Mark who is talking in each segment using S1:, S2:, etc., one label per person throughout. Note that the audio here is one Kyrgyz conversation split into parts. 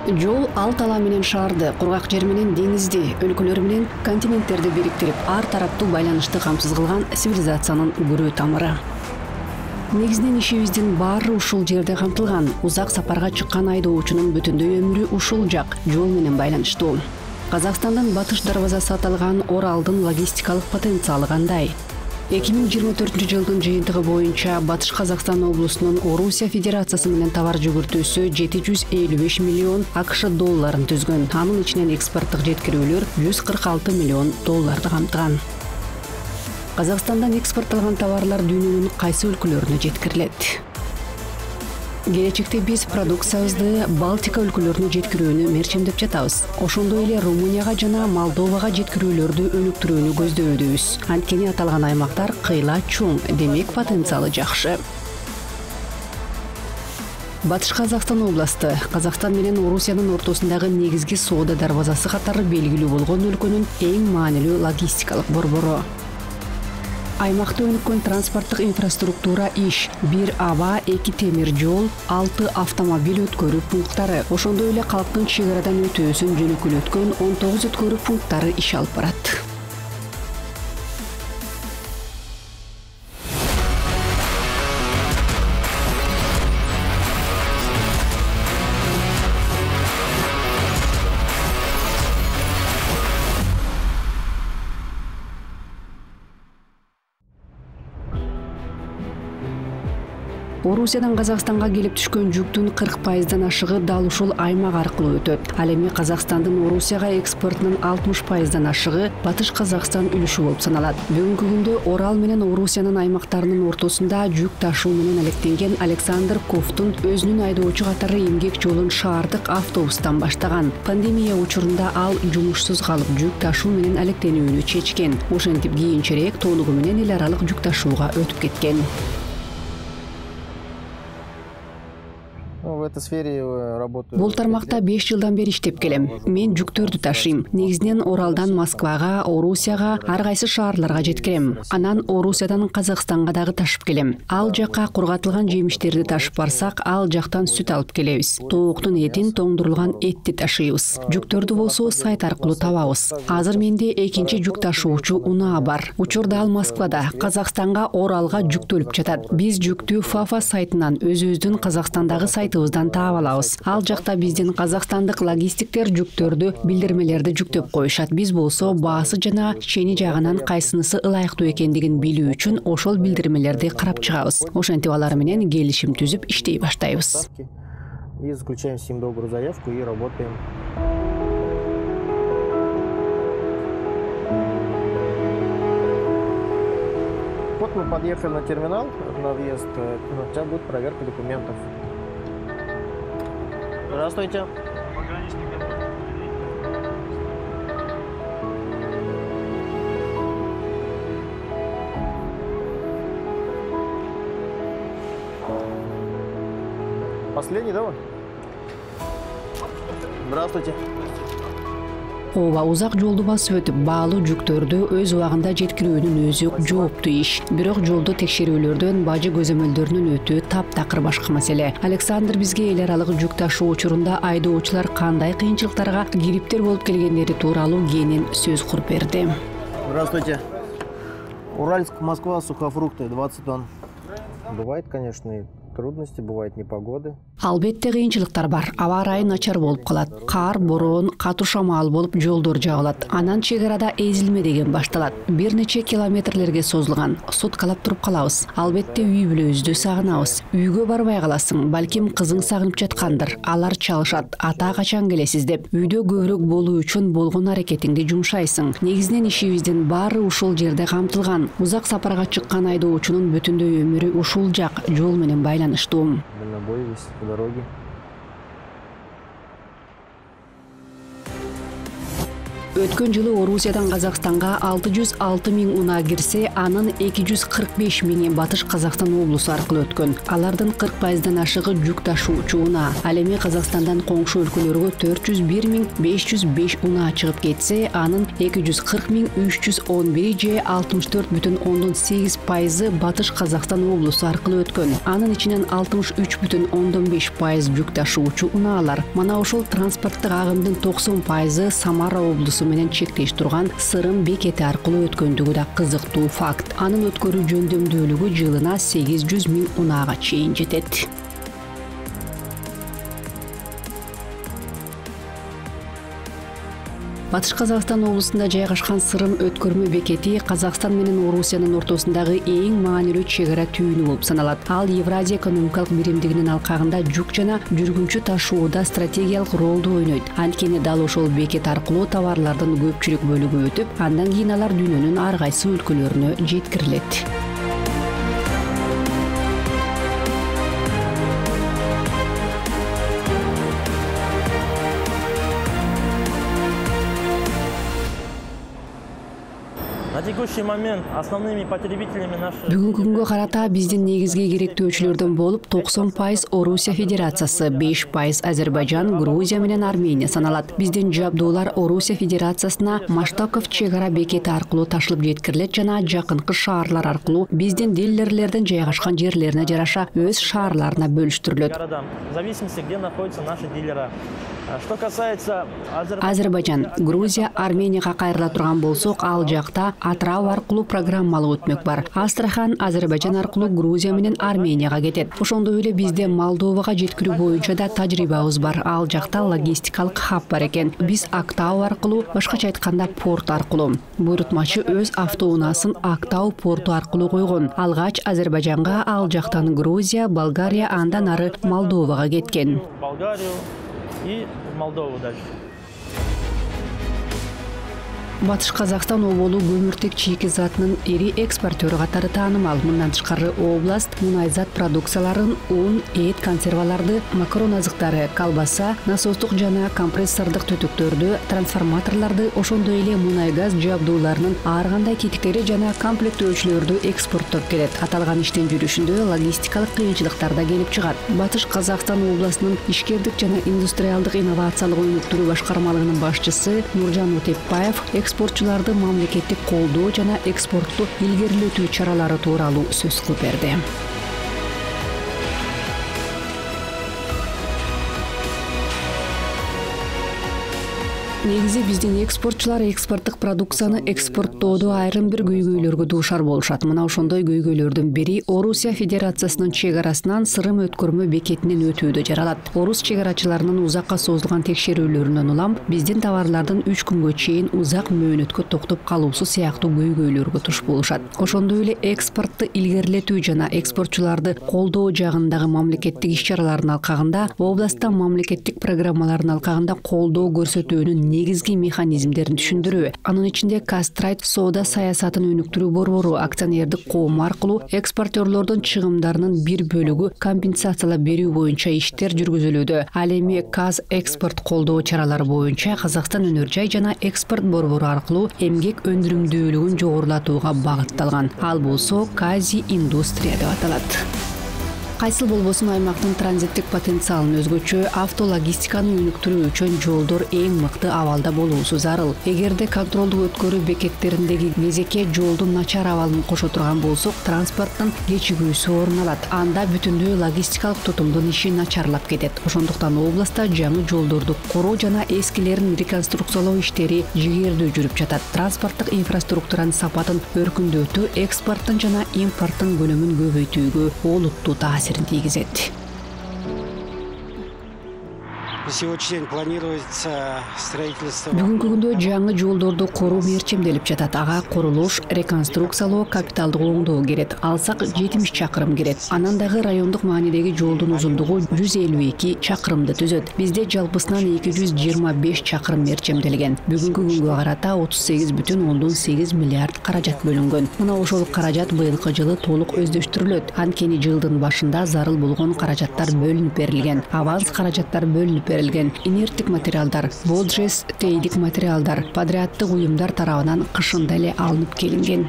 S1: Жол ал тала менен шаарды, кургак жер менен деңизди, өлкөлөр менен континенттерди бириктирип, ар тараптуу байланышты камсыз кылган цивилизациянын күрөө тамыры. Негизинен ишибиздин баары ушул жерде камтылган. Узак сапарга чыккан айдоочунун бүтүндөй өмүрү ушул жак жол менен байланыштуу. Казакстандын батыш дарбазасы аталган Оралдын логистикалык потенциалы кандай? 2024-жылдын жыйынтыгы боюнча Батыш Казакстан облусунун Орусия Федерациясы менен товар жүгүртүүсү 755 миллион АКШ долларын түзгөн. Анын ичинен экспорттук жеткирүүлөр 146 миллион долларды камтыган. Казакстандан экспортталган товарлар дүйнөнүн кайсы өлкөлөрүнө жеткирилет? Келечекте биз продукциябызды Балтика өлкөлөрүнө жеткирүүнү мерчимдеп жатабыз. Ошондой эле Румынияга жана Молдовага жеткирүүлөрдү өнүктүрүүнү көздөбүз. Анткени аталган аймактар кыйла чоң, демек потенциалы жакшы. Батыш Казакстан областы Казакстан менен Орусиянын ортосундагы негизги соода дарбазасы катары белгилүү болгон өлкөнүн эң маанилүү логистикалык борбору. Аймакта өнүккөн транспорттук инфраструктура иш, 1 аба, 2 темир жол, 6 автомобиль өткөрүү пункттары, ошондой эле калктын чек арадан өтүүсүн жөнөкөлөткөн 19 өткөрүү пункттары иш алып барат. Орусиядан Казакстанга келип түшкөн жүктүн 40%дан ашыгы дал ушул аймак аркылуу өтөт. Ал эми Казакстандын Орусияга экспортунун 60%дан ашыгы Батыш Казакстан үлүшү болуп саналат. Бүгүнкү күндө Орал менен Орусиянын аймактарынын ортосунда жүк ташуу менен алектенген Александр Ковтун өзүнүн айдоочу катары эмгек жолун шаардык автобустан баштаган. Пандемия учурунда ал жумушсуз калып, жүк ташуу менен алектенүүнү чечкен. Ошентип кийинчерээк толугу менен эл аралык жүк ташууга өтүп кеткен. Бул тармакта 5 жылдан бери иштеп келем. Мен жүктөрдү ташыйм. Негизинен Оралдан Москвага, Орусияга, ар кайсы шаарларга жеткирем. Анан Орусиядан Казакстанга дагы ташып келем. Ал жакка кургатылган жемиштерди ташып барсак, ал жактан сүт алып келебиз. Тооктун этин, тоңдурулган этти ташыйбыз. Жүктөрдү болсо сайт аркылуу табабыз. Азыр менде экинчи жүк ташуучу унаа бар. Учурда ал Москвада, Казакстанга, Оралга жүктөлүп жатат. Биз жүктү Fafa сайтынан өзүбүздүн Казакстандагы сайтыбыздан таап алабыз. Ал жакта биздин казакстандык логистиктер жүктөрдү, билдирмелерди жүктөп коюшат. Биз болсо баасы жана чени жагынан кайсынысы ылайыктуу экендигин билүү үчүн ошол билдирмелерди карап чыгабыз. Ошентип алар менен келишим түзүп иштей баштайбыз.
S2: И заключаем с ним договор, заявку и работаем. Вот мы подъехали на терминал, на въезд. Сейчас будет проверка документов. Здравствуйте. Последний, да? Здравствуйте.
S1: Ооба, узак жолду басып өтүп, баалуу жүктөрдү өз убагында жеткирүүнүн өзү жооптуу иш. Бирок жолду текшерүүлөрдөн, бажы көзөмөлдөрүнөн өтүү таптакыр башка маселе. Александр бизге эл аралык жүк ташуу учурунда айдоочулар кандай кыйынчылыктарга кириптер болуп келгендери тууралуу кенен сөз куруп берди.
S2: Здравствуйте. Уральск, Москва, сухофрукты, 20 тонн. Бывает, конечно, и трудности, бывает непогоды.
S1: Албетте кыйынчылыктар бар. Аба ырайы начар болуп калат. Кар, бороон, катуу шамал болуп жолдор жабылат. Анан чек арада эзилме деген башталат. Бир нече километрлерге созулган. Суткалап туруп калабыз. Албетте үй бүлөбүздү сагынабыз. Үйгө барбай каласың. Балким кызың сагынып жаткандыр. Алар чалышат. Ата качан келесиз деп. Үйдө көбүрөөк болуу үчүн болгон аракетиңди жумшайсың. Негизинен ишибиздин баары ушул жерде камтылган. Узак сапарга чыккан айдоочунун бүтүндөй өмүрү ушул жак жол менен байланыштуу.
S2: Дальнобой весь по дороге.
S1: Өткөн жылы Орусиядан Казакстанга 606 миң унаа кирсе, анын 245 миңи Батыш Казакстан облусу аркылуу өткөн. Алардын 40%дан ашыгы жүк ташуучу унаа. Ал эми Казакстандан коңшу өлкөлөргө 401 миң 505 унаа чыгып кетсе, анын 240 миң 311 же 64,8% Батыш Казакстан облусу аркылуу өткөн. Анын ичинен 63,5% жүк ташуучу унаалар. Мана ошол транспорттук агымдын 90% Самара облусу менен чектеш турган Сырым бекети аркылуу өткөндүгү да кызыктуу факт. Анын өткөрүү жөндөмдүүлүгү жылына 800 миң унаага чейин жетет. Батыш Казакстан облусунда жайгашкан Сырым өткөрмө бекети Казакстан менен Орусиянын ортосундагы эң маанилүү чек ара түйүнү болуп саналат. Ал Евразия экономикалык биримдигинин алкагында жүк жана жүргүнчү ташууда стратегиялык ролду ойнойт. Анткени дал ошол бекет аркылуу товарлардын көпчүлүк бөлүгү өтүп, андан кийин алар дүйнөнүн ар кайсы өлкөлөрүнө жеткирилет. Бүгүнкү күнгө карата биздин негизги керектөөчүлөрдөн болуп 90% Орусия Федерациясы, 5% Азербайжан, Грузия менен Армения саналат. Биздин жабдуулар Орусия Федерациясына Маштаков чек ара бекети аркылуу ташылып жеткирилет жана жакынкы шаарлар аркылуу биздин дилерлердин жайгашкан жерлерине жараша өз шаарларына бөлүштүрүлөт.
S3: В зависимости, где находятся наши дилеры. Что касается
S1: Азербайжан, Грузия, Арменияга кайрыла турган болсок, ал жакта Атрау аркылуу программалык өтмөк бар. Астрахан Азербайжан аркылуу Грузия менен Арменияга кетет. Ошондой эле бизде Молдовага жеткирүү боюнча да тажрыйбабыз бар. Ал жакта логистикалык хаб бар экен. Биз Актау аркылуу, башкача айтканда порт аркылуу. Буйрутмачы өз автоунаасын Актау порту аркылуу койгон. Алгач Азербайжанга, ал жактан Грузия, Болгария, андан ары Молдовага кеткен.
S3: И Молдову дальше.
S1: Батыш Казакстан оболу көмүртек чийки затынын ири экспортёру катары таанымал. Мындан тышкары область мунайзат продукцияларын, un, эт, консерваларды, макарон азыктары, колбаса, насостук жана компрессордук түтүктөрдү, трансформаторлорду, ошондой эле мунай газ жабдууларынын ар кандай тетиктери жана комплектөөчүлөрдү экспорттоп келет. Аталган иштин жүрүшүндө логистикалык кыйынчылыктар да келип чыгат. Батыш Казакстан областынын ишкердик жана индустриалдык инновациялык өнүктүрүү башкармалыгынын башчысы Нуржан Утепбаев экспортчуларды мамлекеттик колдоо жана экспортту илгерилетүү чаралары тууралуу сөз кылып берди. Негизи биздин экспортчулар экспорттук продукцияны экспорттоодо айрым бир көйгөйлөргө дуушар болушат. Мына ошондой көйгөйлөрдүн бири Орусия Федерациясынын чек арасынан Сырым өткөрмө бекетинен өтүүдө жаралат. Орус чек арачыларынын узакка созулган текшерүүлөрүнөн улам биздин товарлардын 3 күнгө чейин узак мөөнөткө токтоп калуусу сыяктуу көйгөйлөргө туш болушат. Ошондой эле экспортту илгерилетүү жана экспортчуларды колдоо жагындагы мамлекеттик иш-чаралардын алкагында, областта мамлекеттик программалардын алкагында колдоо көрсөтүүнүн негизги механизмдерин түшүндүрүү. Анын ичинде Кастрайт соода саясатын өнүктүрүү борбору акционердик коом аркылуу экспортёрлордун чыгымдарынын бир бөлүгү компенсациялап берүү боюнча иштер жүргүзүлүүдө. Ал эми Каз экспорт колдоо чаралары боюнча Казакстан өнөр жай жана экспорт борбору аркылуу эмгек өндүрүмдүүлүгүн жогорулатууга багытталган. Ал болсо Кази индустрия деп аталат. Кайсыл болбосун аймактын транзиттик потенциалын өзгөчө автологистиканы өнүктүрүү үчүн жолдор эң мыкты абалда болуусу зарыл. Эгерде контролдук өткөрүү бекеттериндеги кезекке жолдун начар абалын кошо турган болсок, транспорттун кечигүүсү орун алат. Анда бүтүндөй логистикалык тутумдун иши начарлап кетет. Ошондуктан областта жаңы жолдорду куруу жана эскилерин реконструкциялоо иштери жигердүү жүрүп жатат. Транспорттук инфраструктуранын сапатын өркүндөтүү экспорттун жана импорттун көлөмүн көбөйтүүгө олуттуу таасир тигизет. Бүгүнкү күндө жаңы жолдорду куруу мерчемделип жатат. Ага курулуш, реконструкциялоо, капиталдык оңдоо керет. Алсак 70 чакырым керет. Анан дагы райондук маанидеги жолдун узундугу 152 чакырымды түзөт. Бизде жалпысынан 225 чакырым мерчемделген. Бүгүнкү күнгө карата 38,8 миллиард каражат бөлүнгөн. Мына ошол каражат быйылкы жылы толук өздөштүрүлөт. Анткени жылдын башында зарыл болгон каражаттар бөлүнүп берилген. Аванс каражаттар бөлүнүп жетилдирилген инерттик материалдар, Волжес тейдик материалдар подряддык уюмдар тарабынан кышында эле алынып келинген.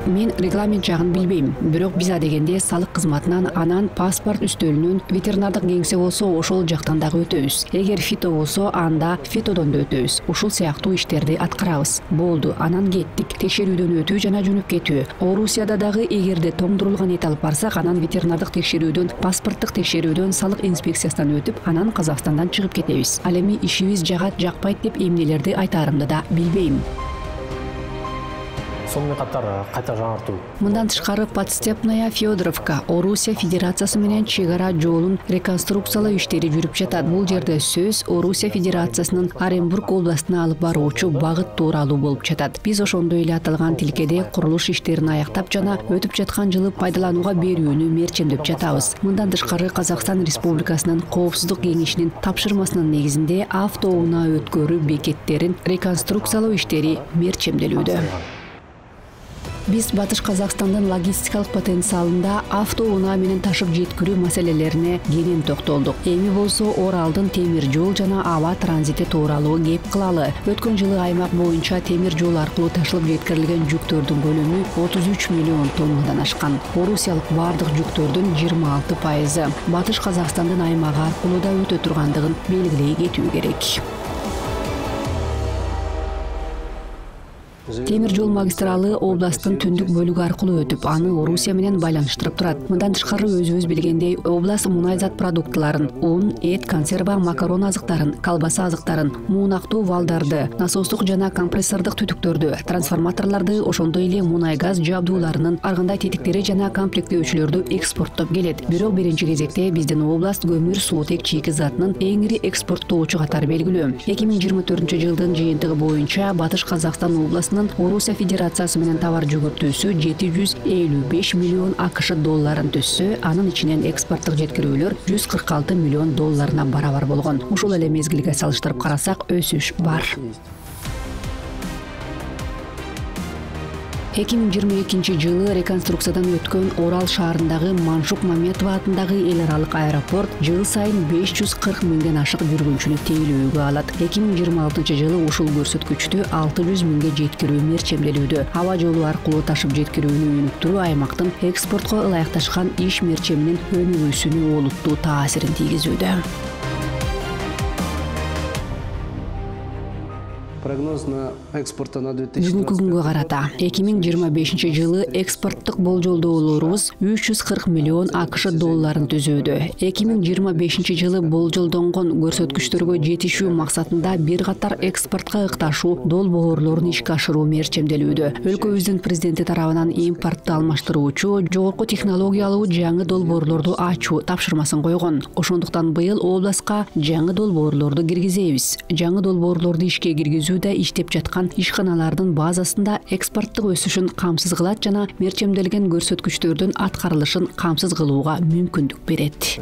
S1: Мен регламент жагын билбейм, бирок биз адегенде салык кызматынан анан паспорт үстөлүнөн ветеринардык кеңсе болсо ошол жактан дагы өтөбүз. Эгер фито болсо анда фитодон да өтөбүз. Ушул сыяктуу иштерди аткарабыз. Болду, анан кеттик. Текшерүүдөн өтүү жана жөнөп кетүү. Орусияда дагы эгерде тоңдурулган эт алып барсак, анан ветеринардык текшерүүдөн, паспорттук текшерүүдөн, салык инспекциясынан өтүп, анан Казакстандан чыгып кетебиз. Ал эми ишибиз жагат, жакпайт деп эмнелерди айтаарымды да билбейм.
S3: Сонымен қатар қайта жаңарту.
S1: Мындан тышкары Подстепная Федоровка Орусия Федерациясы менен чек ара жолун реконструкциялоо иштери жүрүп жатат. Бул жерде сөз Орусия Федерациясынын Оренбург областына алып баруучу багыт тууралуу болуп жатат. Биз ошондой эле аталган тилкеде курулуш иштерин аяктап жана өтүп жаткан жылы пайдаланууга берүүнү мерчемдеп жатабыз. Мындан тышкары Казакстан Республикасынын Коопсуздук кеңешинин тапшырмасынын негизинде автоунаа өткөрүү бекеттерин реконструкциялоо иштери мерчемделүүдө. Биз Батыш Казакстандын логистикалык потенциалында автоунаа менен ташып жеткирүү маселелерине кенен токтолдук. Эми болсо Оралдын темир жол жана аба транзити тууралуу кеп кылалы. Өткөн жылы аймак боюнча темир жол аркылуу ташылып жеткирилген жүктөрдүн көлөмү 33 миллион тоннадан ашкан. Орусиялык бардык жүктөрдүн 26%. Батыш Казакстандын аймагы аркылуу да өтө тургандыгын белгилей кетүү керек. Темир жол магистралы областтын түндүк бөлүгү аркылуу өтүп, аны Орусия менен байланыштырып турат. Мындан тышкары өзүбүз билгендей, област мунай зат продуктларын, ун, эт, консерва, макарон азыктарын, колбаса азыктарын, муунактуу валдарды, насостук жана компрессордук түтүктөрдү, трансформаторлорду, ошондой эле мунай газ жабдууларынын ар кандай тетиктери жана комплектөөчүлөрдү экспорттоп келет. Бирок биринчи кезекте биздин област көмүр, суутек чийки затынын эң ири экспорттоочу катары белгилүү. 2024-жылдын жыйынтыгы боюнча Батыш Казакстан областынын Орусия Федерациясы менен товар жүгүртүүсү 755 миллион АКШ долларын түссө, анын ичинен экспорттук жеткирүүлөр 146 миллион долларына барабар болгон. Ушул эле мезгилге салыштырып карасак, өсүш бар. 2022-жылы реконструкциядан өткөн Орал шаарындагы Маншук Маметова атындагы эл аралык аэропорт жыл сайын 540 миңден ашык жүргүнчүнү тейлөөгө алат. 2026-жылы ушул көрсөткүчтү 600 миңге жеткирүү мерчемделүүдө. Аба жолу аркылуу ташып жеткирүүнү өнүктүрүү аймактын экспортко ылайыкташкан иш мерчеминин өнүгүүсүнө олуттуу таасирин тийгизүүдө.
S4: Прогноз на экспорта на 2000.
S1: Бүгүнкү күнгө карата 2025-жылы экспорттук болжолдоолорубуз 340 миллион АКШ долларын түзүүдө. 2025-жылы болжолдонгон көрсөткүчтөргө жетишүү максатында бир катар экспортко ыкташуу долбоорлорун ишке ашыруу мерчемделүүдө. Өлкөбүздүн президенти тарабынан импортду алмаштыруучу жогорку технологиялуу жаңы долбоорлорду ачуу тапшырмасын койгон. Ошондуктан быйыл областка жаңы долбоорлорду киргизебиз. Жаңы долбоорлорду ишке киргизүүдө иштеп жаткан ишканалардын базасында экспорттук өсүшүн камсыз кылат жана мерчемделген көрсөткүчтөрдүн аткарылышын камсыз кылууга мүмкүндүк берет.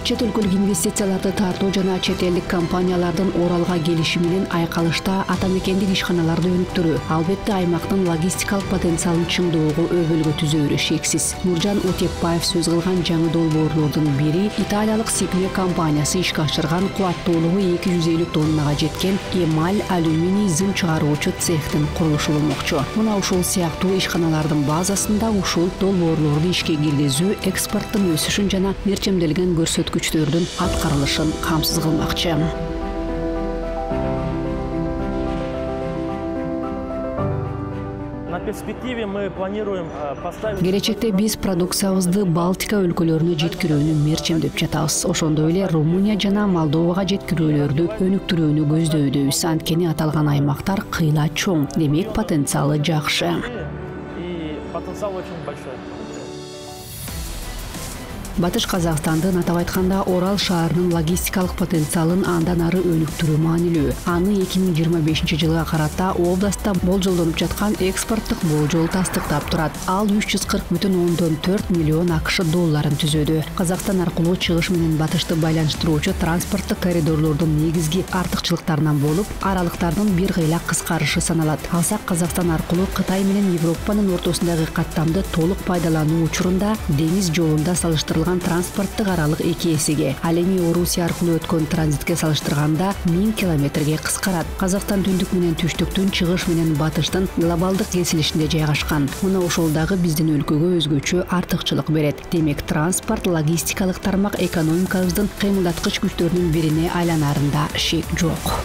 S1: Чет өлкөлүк инвестицияларды тартуу жана чет элдик компаниялардын Оралга келиши менен айкалышта атамекендик ишканаларды өнүктүрүү, албетте аймактын логистикалык потенциалын чыңдоого өбөлгө түзөөрү шексиз. Нуржан Утепбаев сөз кылган жаңы долбоорлордун бири италиялык Сикве компаниясы ишке ашырган кубаттуулугу 250 тоннага жеткен эмаль алюминий зым чыгаруучу цехтин курулушу болмокчу. Мына ушул сыяктуу ишканалардын базасында ушул долбоорлорду ишке киргизүү экспорттун өсүшүн жана мерчемделген күчтөрдүн аткарылышын камсыз кылмакчы.
S3: На перспективе мы планируем поставить.
S1: Келечекте биз продукциябызды Балтика өлкөлөрүнө жеткирүүнү мерчемдеп жатабыз. Ошондой эле Румыния жана Молдовага жеткирүүлөрдү өнүктүрүүнү көздөйбүз. Анткени аталган аймактар кыйла чоң, демек потенциалы жакшы.
S3: И потенциал очень большой.
S1: Батыш Казакстандын атап айтканда Орал шаарынын логистикалык потенциалын андан ары өнүктүрүү маанилүү. Аны 2025-жылга карата областта болжолдонуп жаткан экспорттук болжол тастыктап турат. Ал 340,4 миллион АКШ долларын түзөдү. Казакстан аркылуу чыгыш менен батышты байланыштыруучу транспорттук коридорлордун негизги артыкчылыктарынан болуп, аралыктардын бир кыйла кыскарышы саналат. Алсак Казакстан аркылуу Кытай менен Европанын ортосундагы каттамды толук пайдалануу учурунда деңиз жолунда салыштырылган транспорттук аралык 2 эсеге, ал эми Орусия аркылуу өткөн транзитке салыштырганда 1000 километрге кыскарат. Казакстан түндүк менен түштүктүн, чыгыш менен батыштын глобалдык кесилишинде жайгашкан. Мына ошол дагы биздин өлкөгө өзгөчө артыкчылык берет. Демек, транспорт логистикалык тармак экономикабыздын кыймылдаткыч күчтөрүнүн бирине айланарында шек жок.